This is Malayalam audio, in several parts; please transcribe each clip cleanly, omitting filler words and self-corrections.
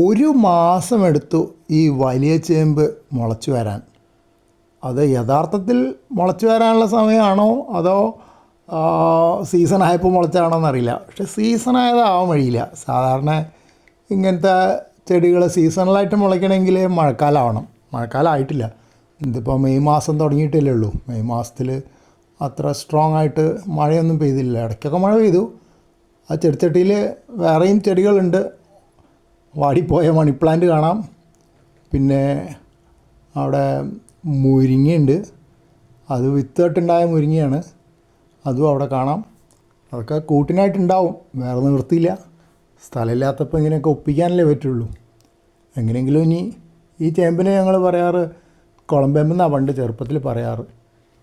ഒരു മാസമെടുത്തു ഈ വലിയ ചേമ്പ് മുളച്ചു വരാൻ. അത് യഥാർത്ഥത്തിൽ മുളച്ചു വരാനുള്ള സമയമാണോ അതോ സീസൺ ആയപ്പോൾ മുളച്ചാണോ എന്നറിയില്ല. പക്ഷെ സീസണായതാവാൻ വഴിയില്ല. സാധാരണ ഇങ്ങനത്തെ ചെടികൾ സീസണലായിട്ട് മുളയ്ക്കണമെങ്കിൽ മഴക്കാലമാവണം. മഴക്കാലമായിട്ടില്ല. ഇതിപ്പോൾ മെയ് മാസം തുടങ്ങിയിട്ടല്ലേ ഉള്ളൂ. മെയ് മാസത്തിൽ അത്ര സ്ട്രോങ് ആയിട്ട് മഴയൊന്നും പെയ്തില്ല. ഇടയ്ക്കൊക്കെ മഴ പെയ്തു. ആ ചെടിച്ചട്ടിയിൽ വേറെയും ചെടികളുണ്ട്. വാടിപ്പോയ മണി പ്ലാന്റ് കാണാം. പിന്നെ അവിടെ മുരിങ്ങയുണ്ട്. അത് വിത്തിട്ടുണ്ടായ മുരിങ്ങയാണ്. അതും അവിടെ കാണാം. അതൊക്കെ കൂട്ടിനായിട്ടുണ്ടാവും. വേറെ നിവൃത്തിയില്ല. സ്ഥലമില്ലാത്തപ്പോൾ ഇങ്ങനെയൊക്കെ ഒപ്പിക്കാനല്ലേ പറ്റുള്ളൂ. എങ്ങനെയെങ്കിലും ഇനി ഈ ചേമ്പിനെ ഞങ്ങൾ പറയാറ് കുളമ്പേമ്പെന്നാണ് പണ്ട് ചെറുപ്പത്തിൽ പറയാറ്.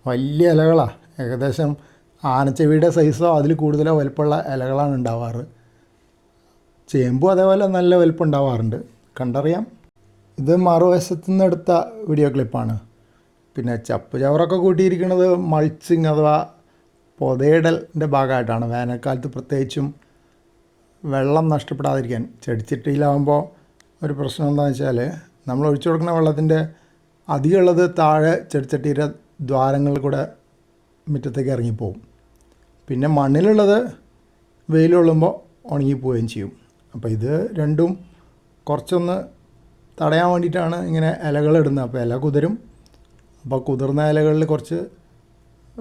വലിയ ഇലകളാണ്. ഏകദേശം ആനച്ചെവിയുടെ സൈസോ അതിൽ കൂടുതലോ വലുപ്പമുള്ള ഇലകളാണ് ഉണ്ടാവാറ്. ചേമ്പും അതേപോലെ നല്ല വലുപ്പം ഉണ്ടാവാറുണ്ട്. കണ്ടറിയാം. ഇത് മറുവശത്തു നിന്ന് എടുത്ത വീഡിയോ ക്ലിപ്പാണ്. പിന്നെ ചപ്പ് ചവറൊക്കെ കൂട്ടിയിരിക്കുന്നത് മൾച്ചിങ് അഥവാ പൊതയിടലിൻ്റെ ഭാഗമായിട്ടാണ്. വേനൽക്കാലത്ത് പ്രത്യേകിച്ചും വെള്ളം നഷ്ടപ്പെടാതിരിക്കാൻ. ചെടിച്ചട്ടിയിലാകുമ്പോൾ ഒരു പ്രശ്നം എന്താണെന്ന് വെച്ചാൽ നമ്മൾ ഒഴിച്ചു കൊടുക്കുന്ന വെള്ളത്തിൻ്റെ അധികമുള്ളത് താഴെ ചെടിച്ചട്ടിയുടെ ദ്വാരങ്ങളിൽ കൂടെ മുറ്റത്തേക്ക് ഇറങ്ങിപ്പോവും. പിന്നെ മണ്ണിലുള്ളത് വെയിൽ കൊള്ളുമ്പോൾ ഉണങ്ങിപ്പോവുകയും ചെയ്യും. അപ്പോൾ ഇത് രണ്ടും കുറച്ചൊന്ന് തടയാൻ വേണ്ടിയിട്ടാണ് ഇങ്ങനെ ഇലകളിടുന്നത്. അപ്പോൾ ഇല കുതിരും. അപ്പോൾ കുതിർന്ന ഇലകളിൽ കുറച്ച്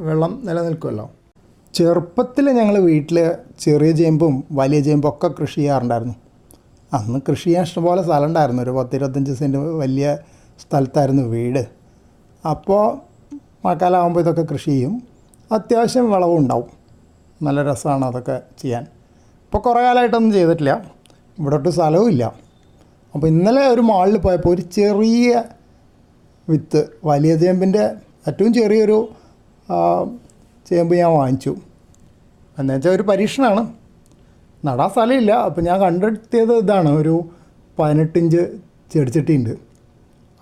വെള്ളം നിലനിൽക്കുമല്ലോ. ചെറുപ്പത്തിൽ ഞങ്ങൾ വീട്ടിൽ ചെറിയ ചേമ്പും വലിയ ചേമ്പും ഒക്കെ കൃഷി ചെയ്യാറുണ്ടായിരുന്നു. അന്ന് കൃഷി ചെയ്യാൻ ഇഷ്ടംപോലെ സ്ഥലം ഉണ്ടായിരുന്നു. ഒരു 10-25 സെൻറ്റ് വലിയ സ്ഥലത്തായിരുന്നു വീട്. അപ്പോൾ മഴക്കാലമാകുമ്പോൾ ഇതൊക്കെ കൃഷി ചെയ്യും. അത്യാവശ്യം വിളവും ഉണ്ടാവും. നല്ല രസമാണ് അതൊക്കെ ചെയ്യാൻ. ഇപ്പോൾ കുറേ കാലമായിട്ടൊന്നും ചെയ്തിട്ടില്ല. ഇവിടെ ഒട്ടും സ്ഥലവും ഇല്ല. അപ്പോൾ ഇന്നലെ ഒരു മാളിൽ പോയപ്പോൾ ഒരു ചെറിയ വിത്ത് വലിയ ചേമ്പിൻ്റെ ഏറ്റവും ചെറിയൊരു ചേമ്പ് ഞാൻ വാങ്ങിച്ചു. എന്നു വെച്ചാൽ ഒരു പരീക്ഷണമാണ്. നടാൻ സ്ഥലമില്ല. അപ്പോൾ ഞാൻ കണ്ടെത്തിയത് ഇതാണ്. ഒരു 18 ഇഞ്ച് ചെടിച്ചട്ടിയുണ്ട്.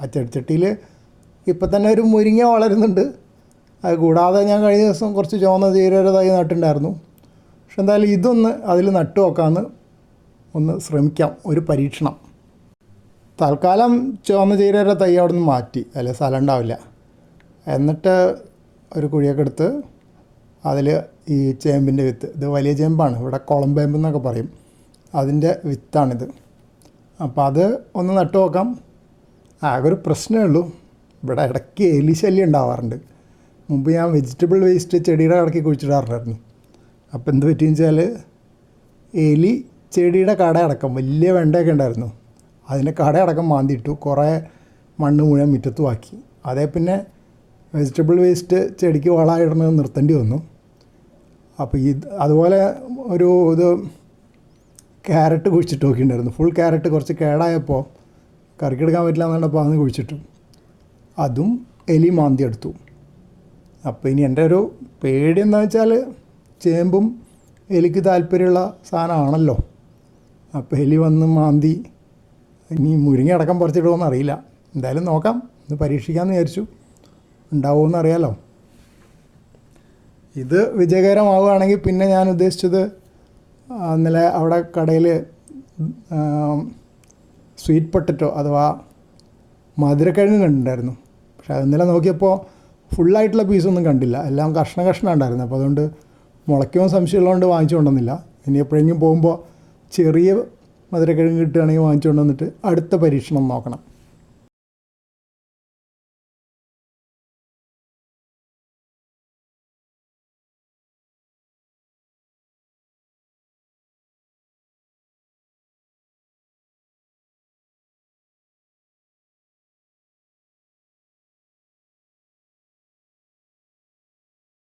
ആ ചെടിച്ചട്ടിയിൽ ഇപ്പം തന്നെ ഒരു മുരിങ്ങ വളരുന്നുണ്ട്. അത് കൂടാതെ ഞാൻ കഴിഞ്ഞ ദിവസം കുറച്ച് ചുവന്ന ജീരക തൈ നട്ടിട്ടുണ്ടായിരുന്നു. പക്ഷെ എന്തായാലും ഇതൊന്ന് അതിൽ നട്ടു നോക്കാമെന്ന് ഒന്ന് ശ്രമിക്കാം. ഒരു പരീക്ഷണം. തൽക്കാലം ചുവന്ന ജീരക തൈ അവിടെ നിന്ന് മാറ്റി. അതിൽ സ്ഥലം ഉണ്ടാവില്ല. എന്നിട്ട് ഒരു കുഴിയൊക്കെ എടുത്ത് അതിൽ ഈ ചേമ്പിൻ്റെ വിത്ത്, ഇത് വലിയ ചേമ്പാണ്, ഇവിടെ കുളമ്പേമ്പ് എന്നൊക്കെ പറയും, അതിൻ്റെ വിത്താണിത്. അപ്പോൾ അത് ഒന്ന് നട്ടു നോക്കാം. ആകെ ഒരു പ്രശ്നമേ ഉള്ളൂ. ഇവിടെ ഇടയ്ക്ക് എലി ശല്യം ഉണ്ടാവാറുണ്ട്. മുമ്പ് ഞാൻ വെജിറ്റബിൾ വേസ്റ്റ് ചെടിയുടെ ഇടയ്ക്ക് കുഴിച്ചിടാറുണ്ടായിരുന്നു. അപ്പോൾ എന്ത് പറ്റിയെന്ന് വെച്ചാൽ എലി ചെടിയുടെ കടയടക്കം വലിയ വെണ്ടയൊക്കെ ഉണ്ടായിരുന്നു, അതിൻ്റെ കടയടക്കം മാന്തിയിട്ടു. കുറേ മണ്ണ് മുഴുവൻ മുറ്റത്തുമാക്കി. അതേ പിന്നെ വെജിറ്റബിൾ വേസ്റ്റ് ചെടിക്ക് വളമായിടുന്നത് നിർത്തേണ്ടി വന്നു. അപ്പോൾ അതുപോലെ ഇത് ക്യാരറ്റ് കുഴിച്ചിട്ട് നോക്കിയിട്ടുണ്ടായിരുന്നു. ഫുൾ ക്യാരറ്റ് കുറച്ച് കേടായപ്പോൾ കറിക്കെടുക്കാൻ പറ്റില്ല എന്നുണ്ടപ്പോൾ അന്ന് കുഴിച്ചിട്ടു. അതും എലി മാന്തി എടുത്തു. അപ്പോൾ ഇനി എൻ്റെ ഒരു പേടി എന്താണെന്ന് വെച്ചാൽ ചേമ്പും എലിക്ക് താല്പര്യമുള്ള സാധനമാണല്ലോ. അപ്പോൾ എലി വന്ന് മാന്തി ഇനി മുരിങ്ങ അടക്കം പറിച്ചിടുമോയെന്ന് അറിയില്ല. എന്തായാലും നോക്കാം, ഒന്ന് പരീക്ഷിക്കാമെന്ന് വിചാരിച്ചു. ഉണ്ടാവുമെന്ന് അറിയാമല്ലോ. ഇത് വിജയകരമാവുകയാണെങ്കിൽ പിന്നെ ഞാൻ ഉദ്ദേശിച്ചത് ഇന്നലെ അവിടെ കടയിൽ സ്വീറ്റ് പൊട്ടറ്റോ അഥവാ മധുരക്കിഴങ്ങ് കണ്ടിട്ടുണ്ടായിരുന്നു. പക്ഷേ അത് ഇന്നലെ നോക്കിയപ്പോൾ ഫുള്ളായിട്ടുള്ള പീസൊന്നും കണ്ടില്ല. എല്ലാം കഷ്ണം ഉണ്ടായിരുന്നു. അപ്പോൾ അതുകൊണ്ട് മുളയ്ക്കുമ്പോൾ സംശയമുള്ളതുകൊണ്ട് വാങ്ങിച്ചു കൊണ്ടുവന്നില്ല. ഇനി എപ്പോഴെങ്കിലും പോകുമ്പോൾ ചെറിയ മധുരക്കിഴങ്ങ് കിട്ടുകയാണെങ്കിൽ വാങ്ങിച്ചു കൊണ്ടുവന്നിട്ട് അടുത്ത പരീക്ഷണം നോക്കണം.